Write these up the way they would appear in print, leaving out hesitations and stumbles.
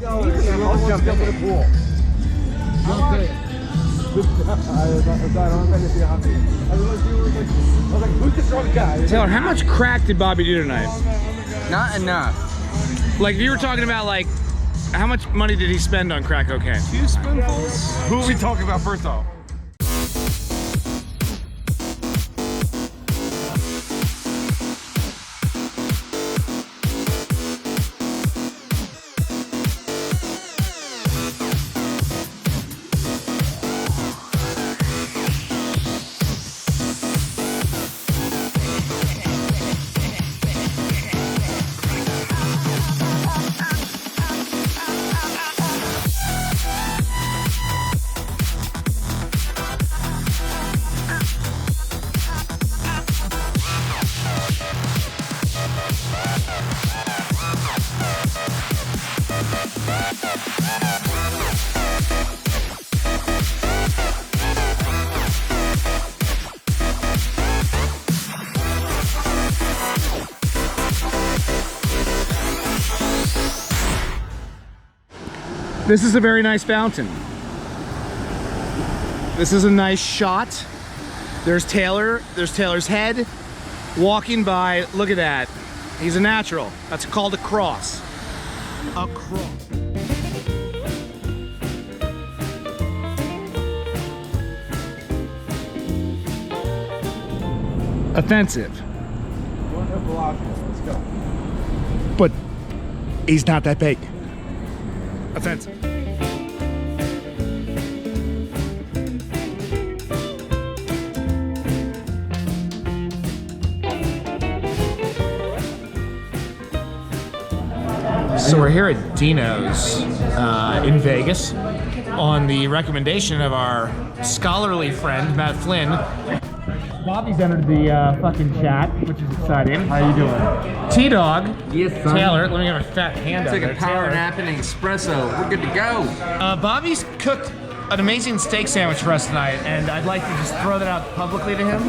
I'll jump into the pool. Taylor, how much crack did Bobby do tonight? Not enough. Like, if you were talking about, like, how much money did he spend on crack cocaine? 2 spoonfuls? Who are we talking about first off? This is a very nice fountain. This is a nice shot. There's Taylor, there's Taylor's head walking by. Look at that. He's a natural. That's called a cross. A cross. Offensive. Let's go. But he's not that big. Offensive. So we're here at Dino's in Vegas on the recommendation of our scholarly friend, Matt Flynn. Bobby's entered the fucking chat, which is exciting. How you doing? T-Dog. Yes, son. Taylor, let me have a fat hand up Take there. a power Taylor. nap and an espresso. We're good to go. Bobby's cooked an amazing steak sandwich for us tonight, and I'd like to just throw that out publicly to him.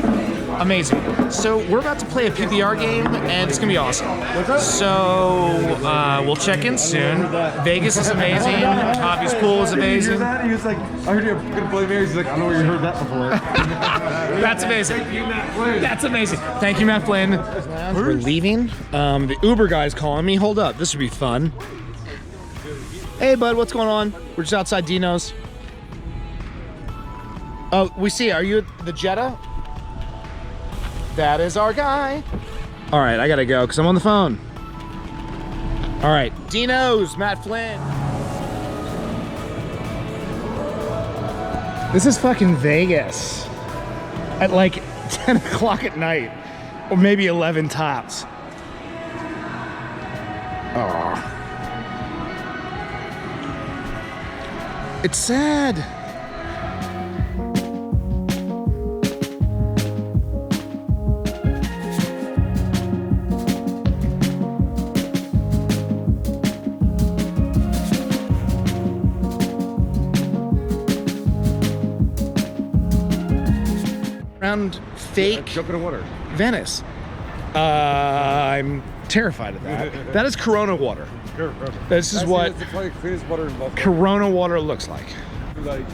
Amazing. So we're about to play a PBR game, and it's gonna be awesome. So we'll check in soon. Vegas is amazing. Bobby's pool is amazing. He was like, I heard you were gonna play Mary. He's like, I know where you heard that before. That's amazing. That's amazing. Thank you, Matt Flynn. We're leaving. The Uber guy's calling me. Hold up, this would be fun. Hey, bud, what's going on? We're just outside Dino's. Oh, we see. Are you at the Jetta? That is our guy. All right, I gotta go because I'm on the phone. All right, Dino's, Matt Flynn. This is fucking Vegas at like 10 o'clock at night, or maybe 11 tops. Oh. It's sad. Around fake Jump in the water. Venice. I'm terrified of that. That is Corona water. This is what It's probably the cleanest water in Buffalo. Corona water looks like. Like,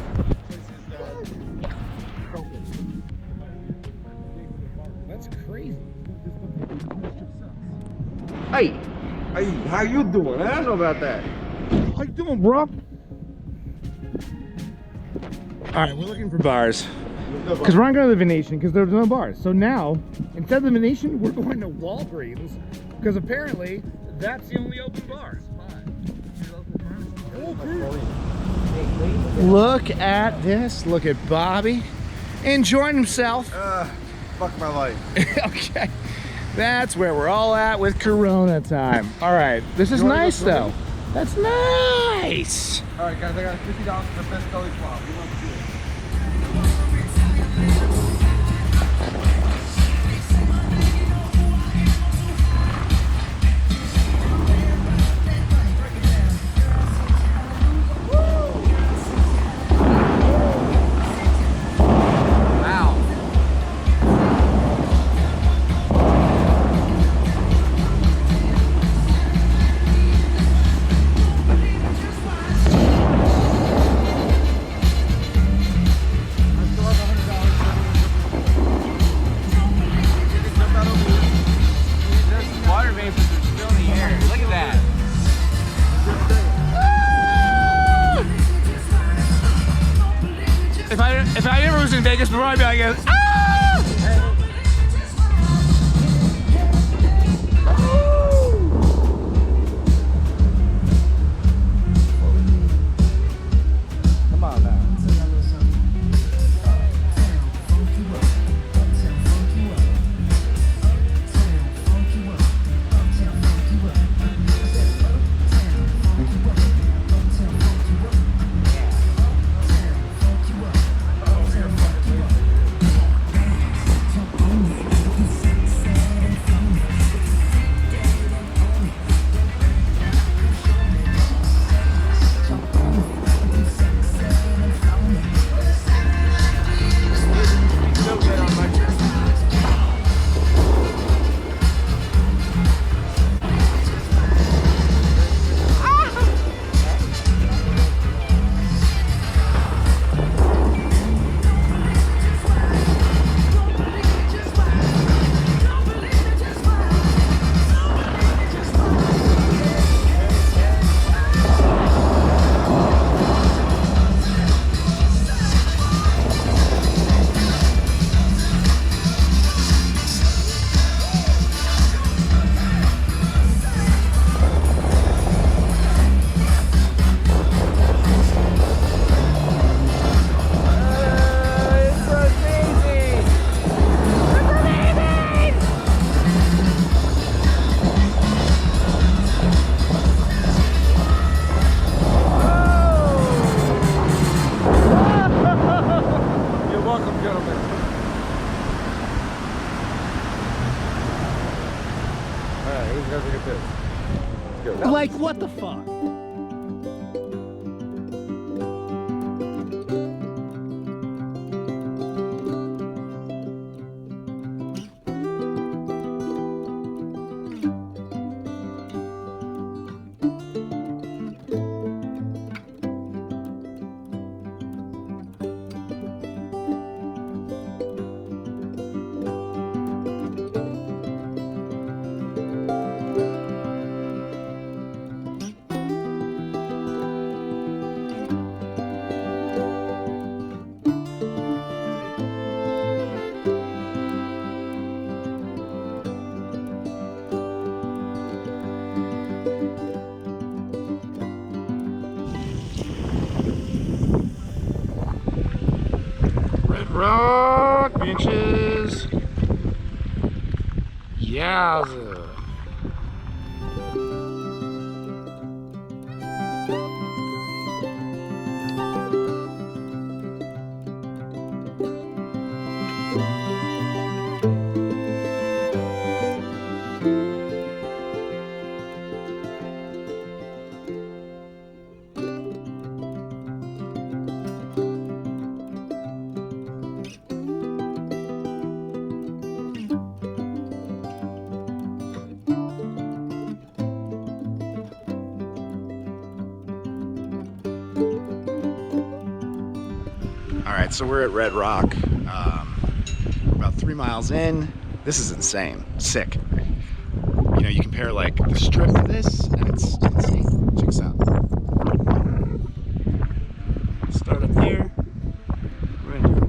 That's crazy. hey, how you doing? I don't know about that. How you doing, bro? All right, we're looking for bars. Because we're not going to the Venetian because there's no bars. So now, instead of the Venetian, we're going to Walgreens because apparently that's the only open bar. Look at this. Look at Bobby enjoying himself. Fuck my life. Okay. That's where we're all at with Corona time. All right. This is nice, though. That's nice. All right, guys, I got $50 for the best belly flop. We want to do it. if I ever was in Vegas before, I'd be like, ah! Come on now. Like, what the fuck? Rock benches. Yowza. All right, so we're at Red Rock, about 3 miles in. This is insane, sick. You know, you compare like the strip to this, and it's insane. Check this out. Start up here. We're gonna do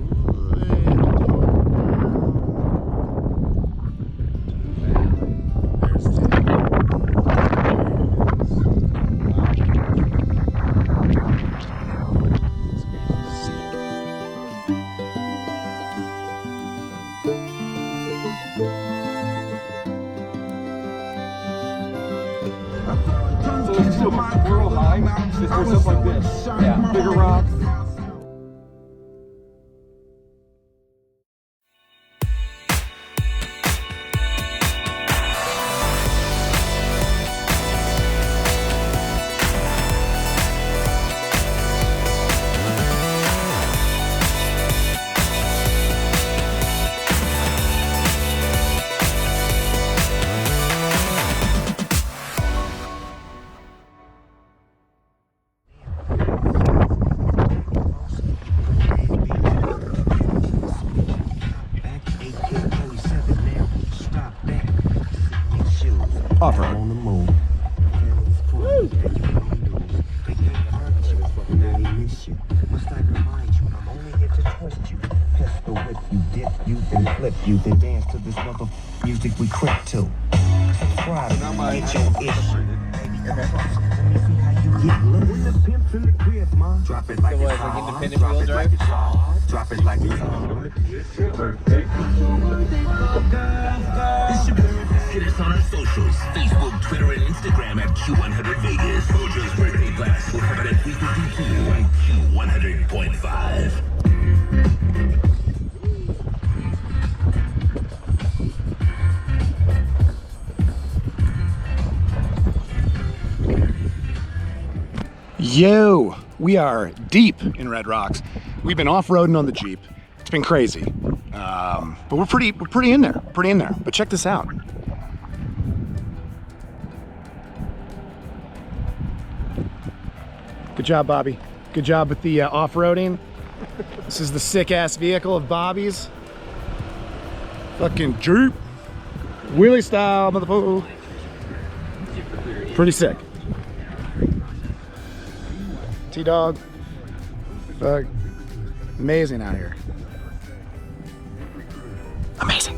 So real high, just for stuff like this. Yeah. Bigger rocks. flip you, then dance to this mother music we crip to. Subscribe and get your ish. Let me see how you get low. When the pimp's in the crib, ma. Drop it like it's hot. independent wheel drive? Drop it like it's on. It's your boy. Hit us on our socials. Facebook, Twitter, and Instagram at Q100 Vegas. Mojo's birthday blast. We'll have it at 352 on Q100.5. Yo, we are deep in Red Rocks. We've been off-roading on the Jeep. It's been crazy, but we're pretty in there, But check this out. Good job, Bobby. Good job with the off-roading. This is the sick-ass vehicle of Bobby's. Fucking Jeep, wheelie style, motherfucker. Pretty sick. T-Dog, fuck, amazing out here. Amazing.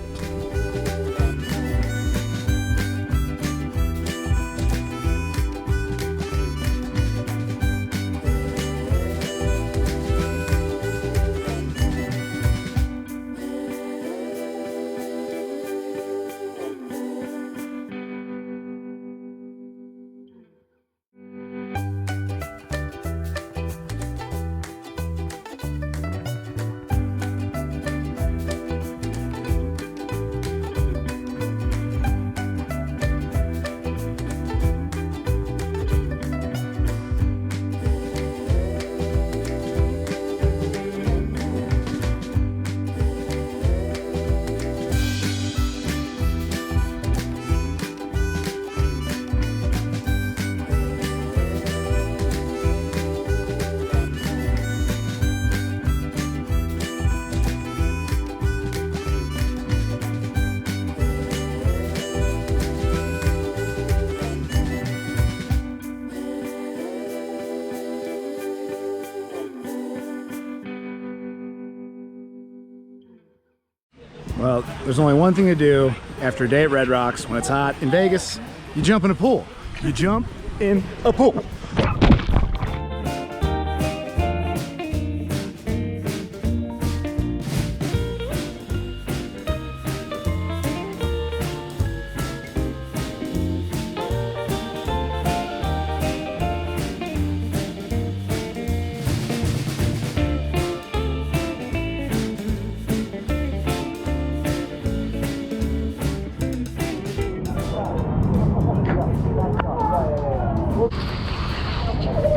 Well, there's only one thing to do after a day at Red Rocks when it's hot in Vegas. You jump in a pool. You jump in a pool.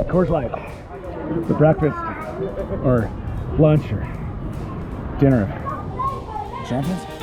Coors Light for breakfast or lunch or dinner. Champions?